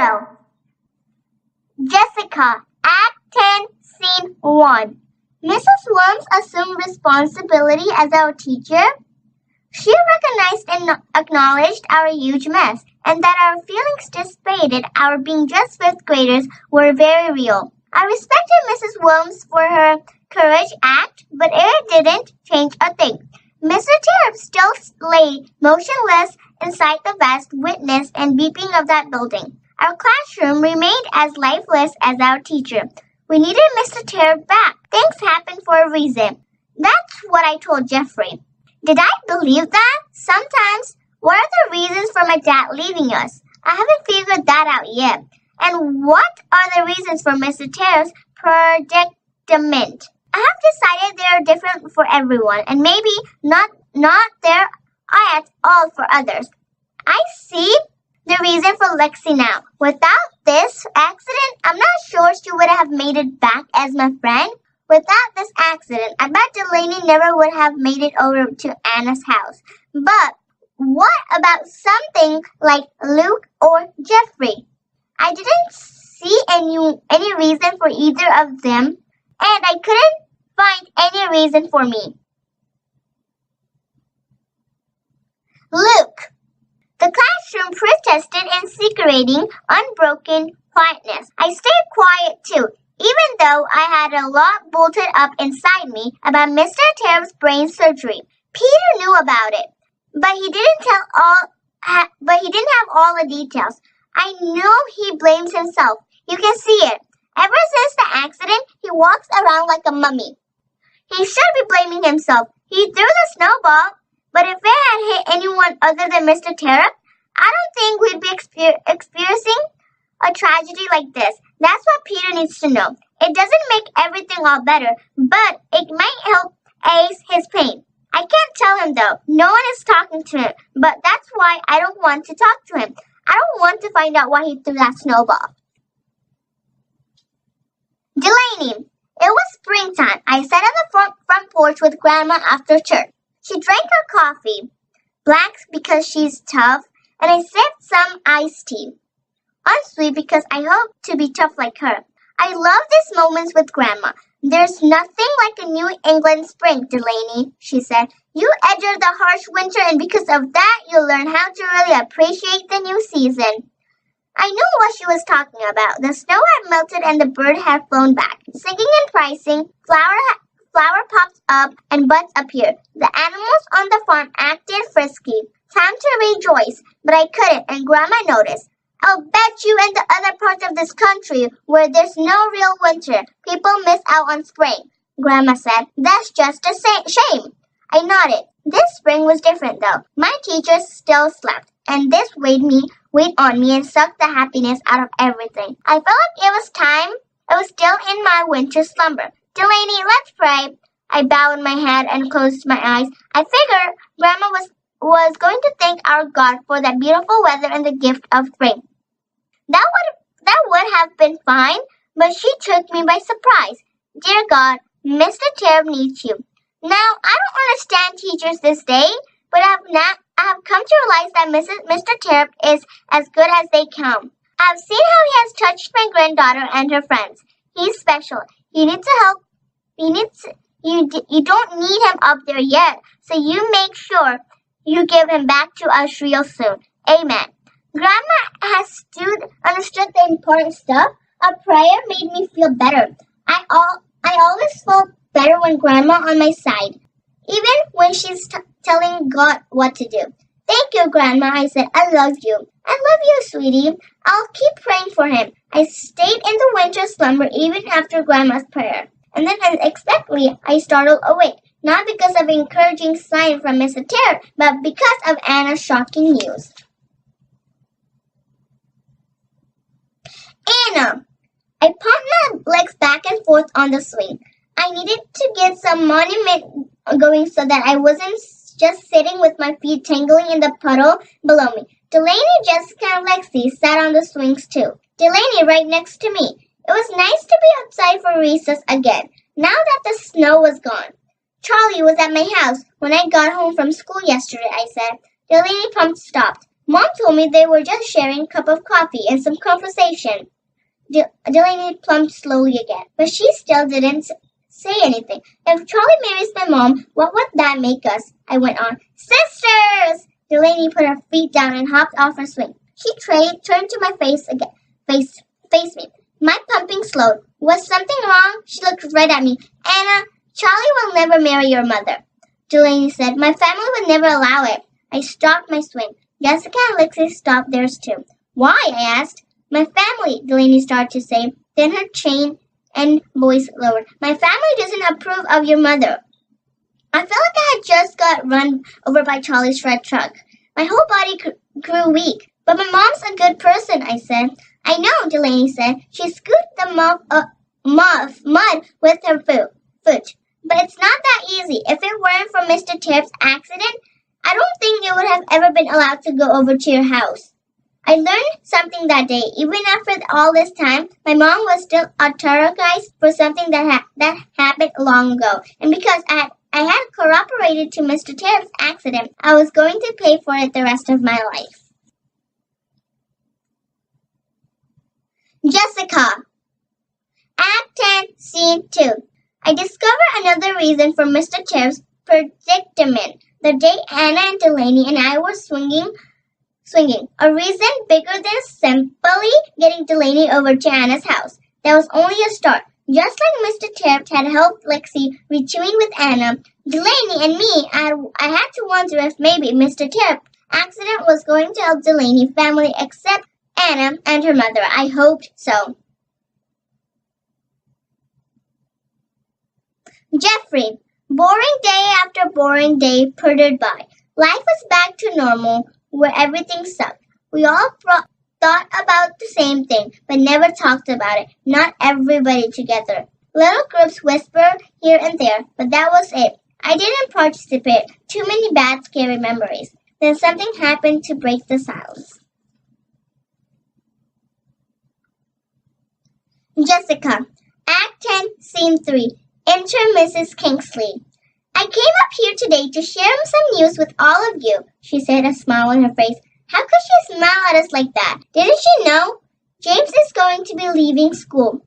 tomorrow. Jessica, Act 10, Scene 1. Mrs. Worms assumed responsibility as our teacher. She recognized and acknowledged our huge mess, and that our feelings dissipated, our being just fifth graders, were very real. I respected Mrs. Worms for her courage act, but it didn't change a thing. Mr. Terupt still lay motionless inside the vast witness and beeping of that building. Our classroom remained as lifeless as our teacher. We needed Mr. Terupt back. Things happen for a reason. That's what I told Jeffrey. Did I believe that? Sometimes. What are the reasons for my dad leaving us? I haven't figured that out yet. And what are the reasons for Mr. Terupt's predicament? I have decided they are different for everyone, and maybe not there are at all for others. I see the reason for Lexi now. Without this accident, I'm not sure she would have made it back as my friend. Without this accident, I bet Delaney never would have made it over to Anna's house. But what about something like Luke or Jeffrey? I didn't see any reason for either of them, and I couldn't find any reason for me. Luke. The classroom protested, insinuating unbroken quietness. I stayed quiet too, even though I had a lot bolted up inside me about Mr. Terupt's brain surgery. Peter knew about it, but he didn't have all the details. I know he blames himself. You can see it. Ever since the accident, he walks around like a mummy. He should be blaming himself. He threw the snowball, but if it had hit anyone other than Mr. Terupt, I don't think we'd be experiencing a tragedy like this. That's what Peter needs to know. It doesn't make everything all better, but it might help ease his pain. I can't tell him though. No one is talking to him, but that's why I don't want to talk to him. I don't want to find out why he threw that snowball. Delaney. It was springtime. I sat on the front porch with Grandma after church. She drank her coffee, black because she's tough, and I sipped some iced tea. Unsweet because I hope to be tough like her. I love these moments with Grandma. There's nothing like a New England spring, Delaney, she said. You endured the harsh winter, and because of that, you'll learn how to really appreciate the new season. I knew what she was talking about. The snow had melted and the bird had flown back. Singing and pricing, flower popped up and buds appeared. The animals on the farm acted frisky. Time to rejoice, but I couldn't, and Grandma noticed. I'll bet you in the other parts of this country where there's no real winter, people miss out on spring, Grandma said. That's just a shame. I nodded. This spring was different though. My teacher still slept, and this weighed on me and sucked the happiness out of everything. I felt like it was still in my winter slumber. Delaney, let's pray. I bowed my head and closed my eyes. I figured Grandma was going to thank our God for that beautiful weather and the gift of spring. That would have been fine, but she took me by surprise. Dear God, Mr. Terupt needs you. Now, I don't understand teachers this day, but I have come to realize that Mr. Terupt is as good as they come. I've seen how he has touched my granddaughter and her friends. He's special. You need to help. You don't need him up there yet, so you make sure you give him back to us real soon. Amen. Grandma has understood the important stuff. A prayer made me feel better. I always felt better when Grandma on my side, even when she's telling God what to do. Thank you, Grandma, I said. I love you. I love you, sweetie. I'll keep praying for him. I stayed in the winter slumber even after Grandma's prayer. And then unexpectedly, I startled awake. Not because of an encouraging sign from Mr. Terupt, but because of Anna's shocking news. Anna! I pumped my legs back and forth on the swing. I needed to get some movement going so that I wasn't just sitting with my feet tangling in the puddle below me. Delaney, Jessica, and Lexi sat on the swings too. Delaney right next to me. It was nice to be outside for recess again, now that the snow was gone. Charlie was at my house when I got home from school yesterday, I said. Delaney stopped. Mom told me they were just sharing a cup of coffee and some conversation. Delaney plumped slowly again, but she still didn't say anything. If Charlie marries my mom, what would that make us? I went on. Sisters! Delaney put her feet down and hopped off her swing. She turned to my face again. Face me. My pumping slowed. Was something wrong? She looked right at me. Anna, Charlie will never marry your mother. Delaney said, my family would never allow it. I stopped my swing. Jessica and Alexia stopped theirs too. Why? I asked. My family, Delaney started to say. Then her chain and voice lowered. My family doesn't approve of your mother. I felt like I had just got run over by Charlie's red truck. My whole body grew weak. But my mom's a good person, I said. I know, Delaney said. She scooped the mud with her foot. But it's not that easy. If it weren't for Mr. Terupt's accident, I don't think you would have ever been allowed to go over to your house. I learned something that day. Even after all this time, my mom was still traumatized for something that happened long ago. And because I had cooperated to Mr. Terupt's accident, I was going to pay for it the rest of my life. Jessica. Act 10, Scene 2. I discovered another reason for Mr. Terupt's predicament. The day Anna and Delaney and I were swinging. A reason bigger than simply getting Delaney over to Anna's house. That was only a start. Just like Mr. Terupt had helped Lexi retune with Anna, Delaney and me, I had to wonder if maybe Mr. Terupt's accident was going to help Delaney's family accept Anna and her mother. I hoped so. Jeffrey. Boring day after boring day puttered by. Life was back to normal, where everything sucked. We all thought about the same thing, but never talked about it. Not everybody together. Little groups whispered here and there, but that was it. I didn't participate. Too many bad, scary memories. Then something happened to break the silence. Jessica. Act 10, Scene 3. Enter Mrs. Kingsley. I came up here today to share some news with all of you, she said, a smile on her face. How could she smile at us like that? Didn't she know? James is going to be leaving school.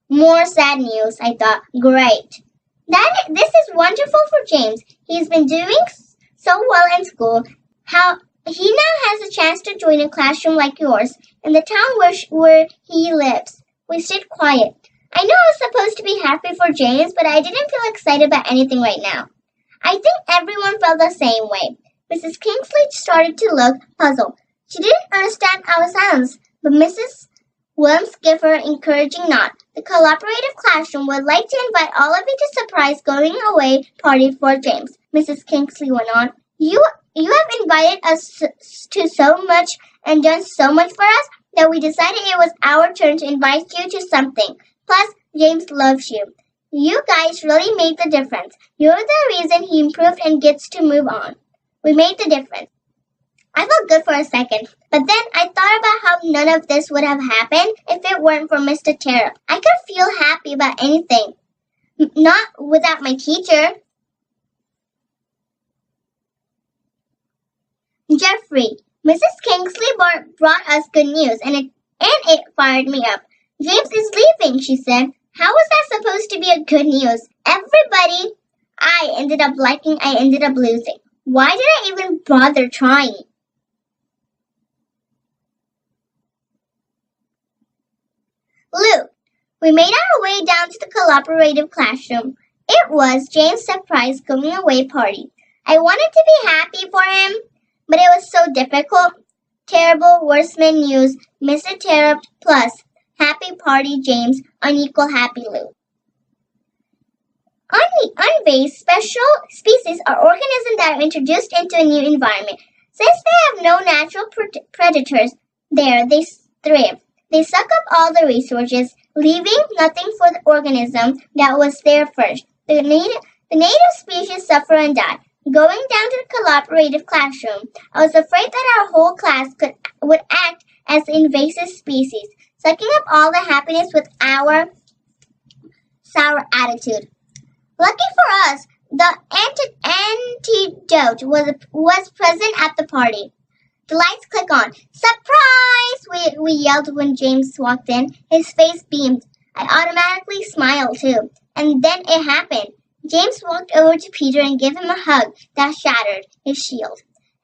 More sad news, I thought. Great. This is wonderful for James. He's been doing so well in school. How he now has a chance to join a classroom like yours in the town where he lives. We stayed quiet. I know I was supposed to be happy for James, but I didn't feel excited about anything right now. I think everyone felt the same way. Mrs. Kingsley started to look puzzled. She didn't understand our silence, but Mrs. Williams gave her an encouraging nod. The collaborative classroom would like to invite all of you to a surprise going-away party for James, Mrs. Kingsley went on. You have invited us to so much and done so much for us that we decided it was our turn to invite you to something. Plus, James loves you. You guys really made the difference. You're the reason he improved and gets to move on. We made the difference. I felt good for a second, but then I thought about how none of this would have happened if it weren't for Mr. Terupt. I could feel happy about anything. Not without my teacher. Jeffrey, Mrs. Kingsley brought us good news, and it fired me up. James is leaving, she said. How was that supposed to be a good news? Everybody I ended up liking, I ended up losing. Why did I even bother trying? Luke, we made our way down to the collaborative classroom. It was James' surprise going away party. I wanted to be happy for him, but it was so difficult. Terrible, worseman news, Mr. Terupt plus happy party James, unequal happy Luke. Unvased special species are organisms that are introduced into a new environment. Since they have no natural predators there, they thrive. They suck up all the resources, leaving nothing for the organism that was there first. The native species suffer and die. Going down to the collaborative classroom, I was afraid that our whole class would act as the invasive species, sucking up all the happiness with our sour attitude. Lucky for us, the antidote was present at the party. The lights click on. Surprise! We yelled when James walked in. His face beamed. I automatically smiled too. And then it happened. James walked over to Peter and gave him a hug that shattered his shield.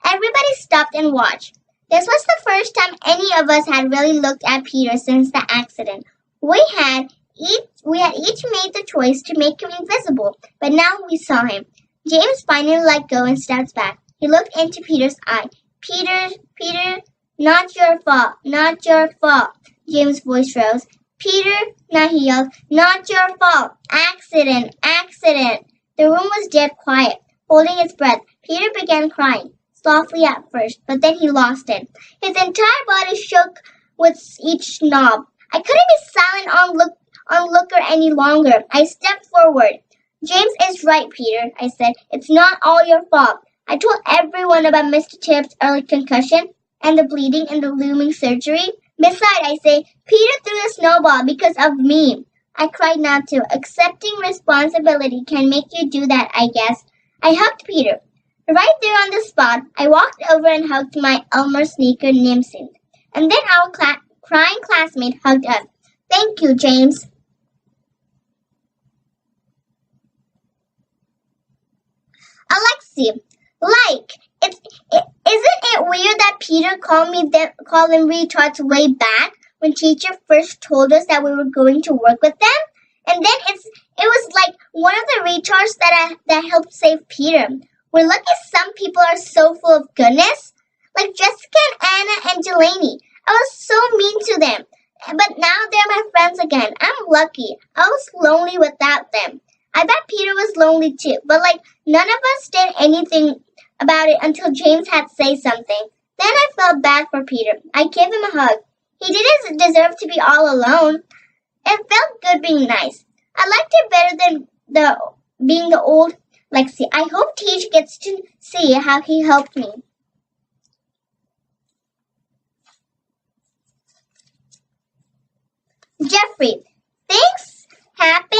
Everybody stopped and watched. This was the first time any of us had really looked at Peter since the accident. We had each made the choice to make him invisible, but now we saw him. James finally let go and stepped back. He looked into Peter's eye. Peter, not your fault, not your fault. James' voice rose. Peter, now he yelled, not your fault. Accident, accident. The room was dead quiet. Holding his breath, Peter began crying, softly at first, but then he lost it. His entire body shook with each sob. I couldn't be silent onlooker any longer. I stepped forward. James is right, Peter, I said. It's not all your fault. I told everyone about Mr. Terupt's early concussion and the bleeding and the looming surgery. Besides, I say, Peter threw the snowball because of me. I cried now too. Accepting responsibility can make you do that, I guess. I hugged Peter. Right there on the spot, I walked over and hugged my Elmer sneaker namesake. And then our crying classmate hugged us. Thank you, James. Alexia, isn't it weird that Peter called them retards way back when teacher first told us that we were going to work with them? And then it was like one of the retards that helped save Peter. We're lucky some people are so full of goodness. Like Jessica and Anna and Delaney. I was so mean to them. But now they're my friends again. I'm lucky. I was lonely without them. I bet Peter was lonely too. But none of us did anything about it until James had to say something. Then I felt bad for Peter. I gave him a hug. He didn't deserve to be all alone. It felt good being nice. I liked it better than being the old Alexia. I hope Teach gets to see how he helped me. Jeffrey, things happen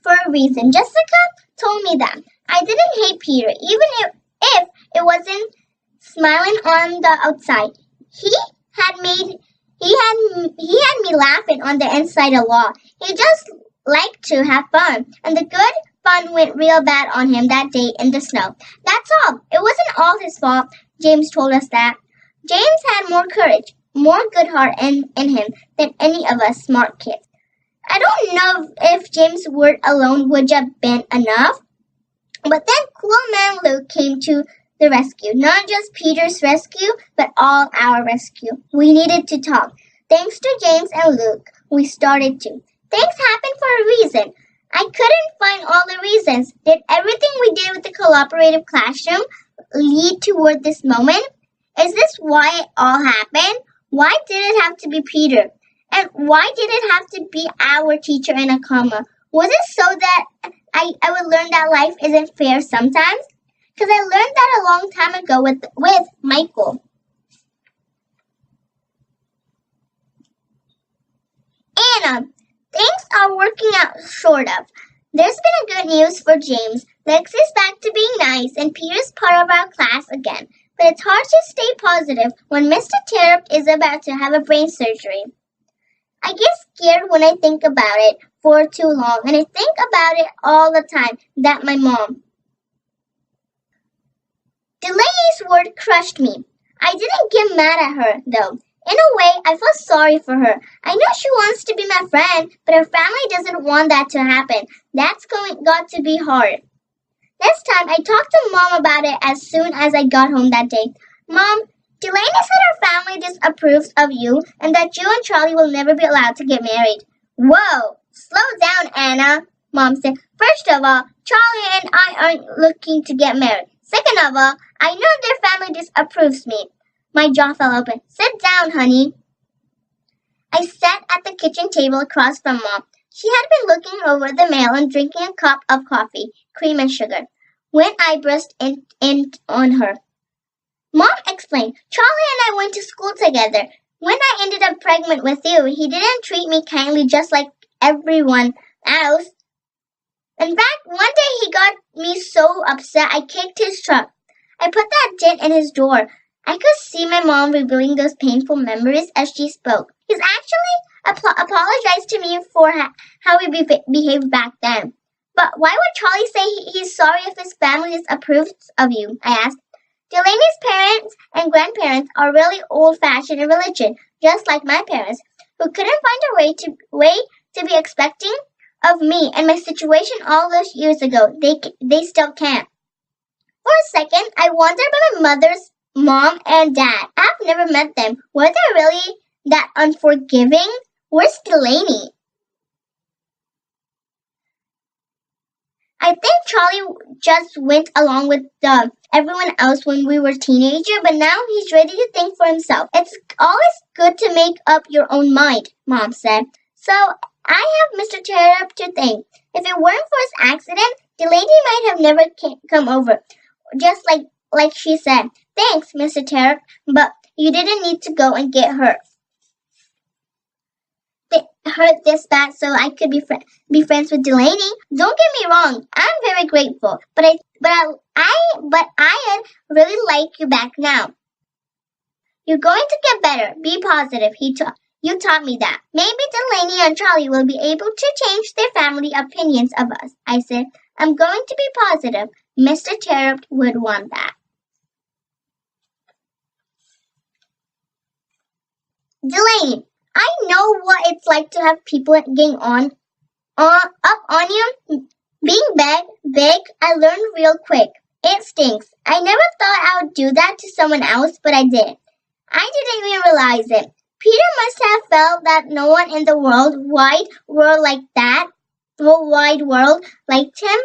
for a reason. Jessica told me that. I didn't hate Peter, even if it wasn't smiling on the outside. He had me laughing on the inside a lot. He just liked to have fun, and the good fun went real bad on him that day in the snow. That's all. It wasn't all his fault. James told us that. James had more courage, more good heart in him than any of us smart kids. I don't know if James' word alone would have been enough, but then Cool Man Luke came to the rescue. Not just Peter's rescue, but all our rescue. We needed to talk. Thanks to James and Luke, we started to. Things happen for a reason. I couldn't find all the reasons. Did everything we did with the cooperative classroom lead toward this moment? Is this why it all happened? Why did it have to be Peter? And why did it have to be our teacher in a comma? Was it so that I would learn that life isn't fair sometimes? Because I learned that a long time ago with Michael. Anna, things are working out sort of. There's been a good news for James. Lex is back to being nice and Peter's part of our class again. But it's hard to stay positive when Mr. Terupt is about to have a brain surgery. I get scared when I think about it for too long, and I think about it all the time, that my mom. Delaney's word crushed me. I didn't get mad at her, though. In a way, I felt sorry for her. I know she wants to be my friend, but her family doesn't want that to happen. That's got to be hard. This time, I talked to Mom about it as soon as I got home that day. Mom, Delaney said her family disapproves of you and that you and Charlie will never be allowed to get married. Whoa! Slow down, Anna, Mom said. First of all, Charlie and I aren't looking to get married. Second of all, I know their family disapproves me. My jaw fell open. Sit down, honey. I sat at the kitchen table across from Mom. She had been looking over the mail and drinking a cup of coffee, cream and sugar, when I burst in on her. Mom explained, Charlie and I went to school together. When I ended up pregnant with you, he didn't treat me kindly just like everyone else. In fact, one day he got me so upset I kicked his truck. I put that dent in his door. I could see my mom revealing those painful memories as she spoke. He's actually apologized to me for how we behaved back then. But why would Charlie say he's sorry if his family disapproves of you? I asked. Delaney's parents and grandparents are really old-fashioned in religion, just like my parents, who couldn't find a way to be expecting of me and my situation all those years ago. They still can't. For a second, I wondered about my mother's mom and dad. I've never met them. Were they really that unforgiving? Where's Delaney? I think Charlie just went along with everyone else when we were teenagers, but now he's ready to think for himself. It's always good to make up your own mind, Mom said. So I have Mr. Terupt to thank. If it weren't for his accident, Delaney might have never come over. Just like she said. Thanks, Mr. Terupt, but you didn't need to go and get hurt this bad so I could be friends with Delaney. Don't get me wrong, I'm very grateful, but I really like you back now. You're going to get better. Be positive. You taught me that. Maybe Delaney and Charlie will be able to change their family opinions of us. I said, I'm going to be positive. Mr. Terupt would want that. Delaney, I know what it's like to have people getting up on you. Being big, I learned real quick. It stinks. I never thought I would do that to someone else, but I did. I didn't even realize it. Peter must have felt that no one in the wide world liked him.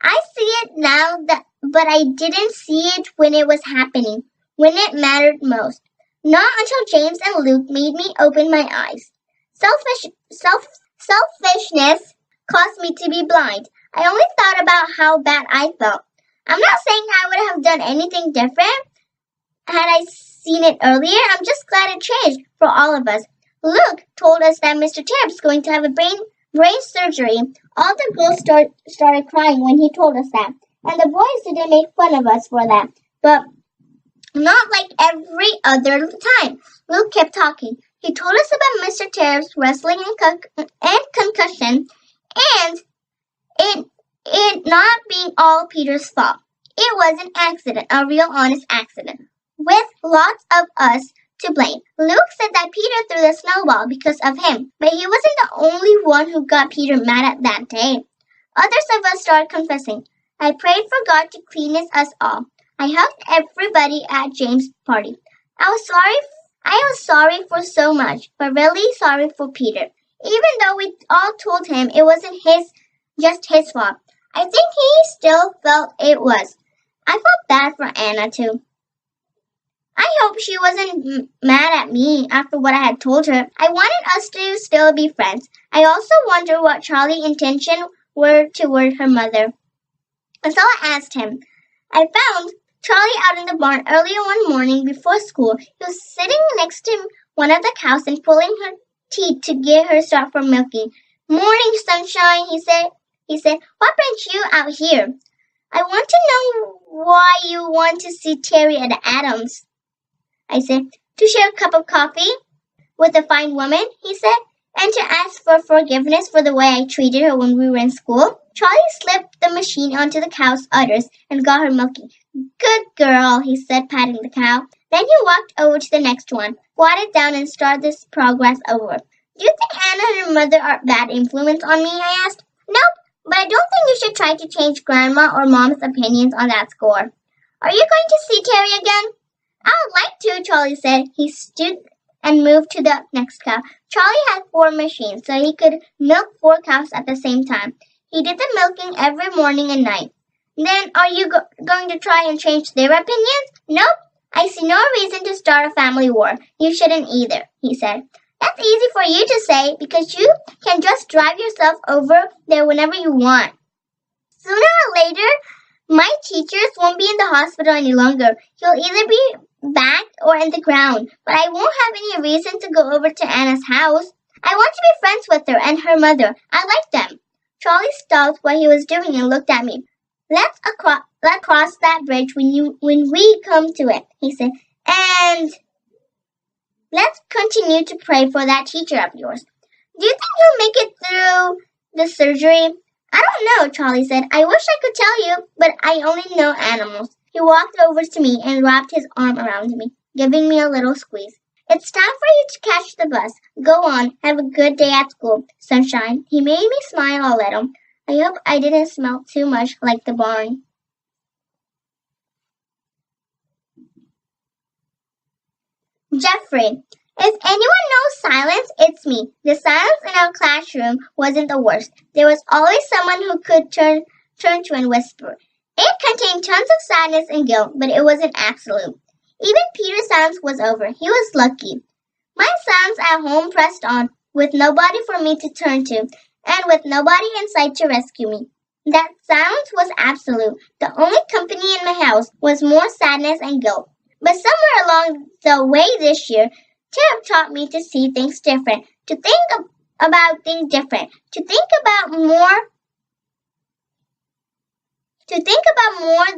I see it now, but I didn't see it when it was happening, when it mattered most. Not until James and Luke made me open my eyes. Selfishness caused me to be blind. I only thought about how bad I felt. I'm not saying I would have done anything different had I seen it earlier. I'm just glad it changed for all of us. Luke told us that Mr. Terupt's going to have a brain surgery. All the girls started crying when he told us that. And the boys didn't make fun of us for that. But not like every other time. Luke kept talking. He told us about Mr. Terupt's wrestling and concussion, and it not being all Peter's fault. It was an accident, a real honest accident, with lots of us to blame. Luke said that Peter threw the snowball because of him, but he wasn't the only one who got Peter mad at that day. Others of us started confessing. I prayed for God to cleanse us all. I hugged everybody at James' party. I was sorry for so much, but really sorry for Peter. Even though we all told him it wasn't just his fault. I think he still felt it was. I felt bad for Anna too. I hope she wasn't mad at me after what I had told her. I wanted us to still be friends. I also wonder what Charlie's intentions were toward her mother. And so I asked him. I found Charlie out in the barn earlier one morning before school. He was sitting next to one of the cows and pulling her teeth to get her start for milking. Morning, sunshine, he said. What brings you out here? I want to know why you want to see Terry at Adams. I said, to share a cup of coffee with a fine woman, he said, and to ask for forgiveness for the way I treated her when we were in school. Charlie slipped the machine onto the cow's udders and got her milking. Good girl, he said, patting the cow. Then he walked over to the next one, squatted down, and started this progress over. Do you think Anna and her mother are bad influence on me? I asked. Nope, but I don't think you should try to change Grandma or Mom's opinions on that score. Are you going to see Terry again? I would like to, Charlie said. He stood and moved to the next cow. Charlie had 4 machines, so he could milk 4 cows at the same time. He did the milking every morning and night. Then, are you going to try and change their opinions? Nope. I see no reason to start a family war. You shouldn't either, he said. That's easy for you to say because you can just drive yourself over there whenever you want. Sooner or later, my teachers won't be in the hospital any longer. He'll either be back or in the ground, but I won't have any reason to go over to Anna's house. I want to be friends with her and her mother. I like them. Charlie stopped what he was doing and looked at me. Let's cross that bridge when we come to it, he said. And let's continue to pray for that teacher of yours. Do you think he'll make it through the surgery? I don't know, Charlie said. I wish I could tell you, but I only know animals. He walked over to me and wrapped his arm around me, giving me a little squeeze. It's time for you to catch the bus. Go on, have a good day at school, sunshine. He made me smile a little. I hope I didn't smell too much like the barn. Jeffrey. If anyone knows silence, it's me. The silence in our classroom wasn't the worst. There was always someone who could turn to and whisper. It contained tons of sadness and guilt, but it wasn't absolute. Even Peter's silence was over. He was lucky. My silence at home pressed on, with nobody for me to turn to, and with nobody in sight to rescue me. That silence was absolute. The only company in my house was more sadness and guilt. But somewhere along the way this year, Terupt taught me to see things different, to think about things different, to think about more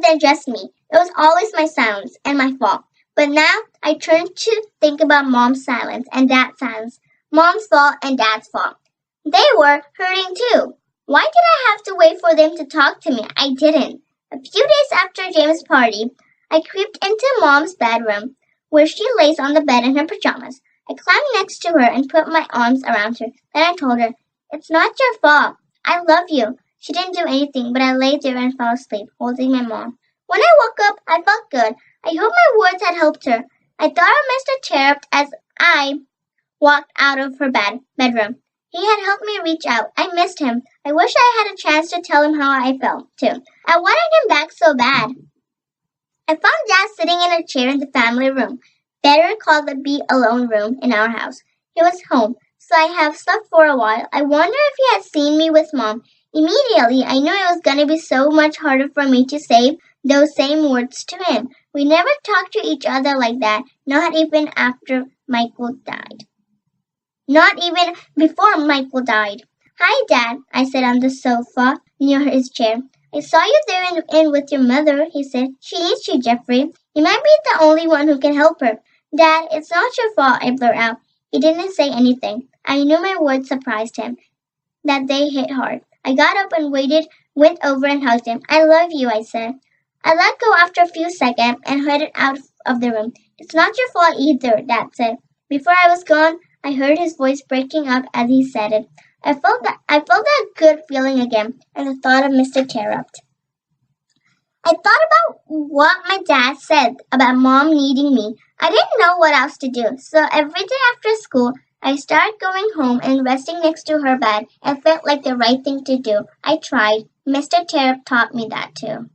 than just me. It was always my silence and my fault. But now I turn to think about Mom's silence and Dad's silence. Mom's fault and Dad's fault. They were hurting too. Why did I have to wait for them to talk to me? I didn't. A few days after James' party, I creeped into Mom's bedroom, where she lays on the bed in her pajamas. I climbed next to her and put my arms around her. Then I told her, It's not your fault. I love you. She didn't do anything, but I lay there and fell asleep, holding my mom. When I woke up, I felt good. I hope my words had helped her. I thought of Mr. Terupt as I walked out of her bedroom. He had helped me reach out. I missed him. I wish I had a chance to tell him how I felt, too. I wanted him back so bad. I found Dad sitting in a chair in the family room, better called the be alone room in our house. He was home, so I have slept for a while. I wonder if he had seen me with Mom. Immediately, I knew it was going to be so much harder for me to say those same words to him. We never talked to each other like that, not even after Michael died. Not even before Michael died. Hi, Dad, I said on the sofa near his chair. I saw you there in with your mother, he said. She needs you, Jeffrey. You might be the only one who can help her. Dad, it's not your fault, I blurted out. He didn't say anything. I knew my words surprised him, that they hit hard. I got up and went over and hugged him. I love you, I said. I let go after a few seconds and headed out of the room. It's not your fault either, Dad said. Before I was gone, I heard his voice breaking up as he said it. I felt that good feeling again, and the thought of Mr. Terupt. I thought about what my dad said about Mom needing me. I didn't know what else to do, so every day after school, I started going home and resting next to her bed. It felt like the right thing to do. I tried. Mr. Terupt taught me that too.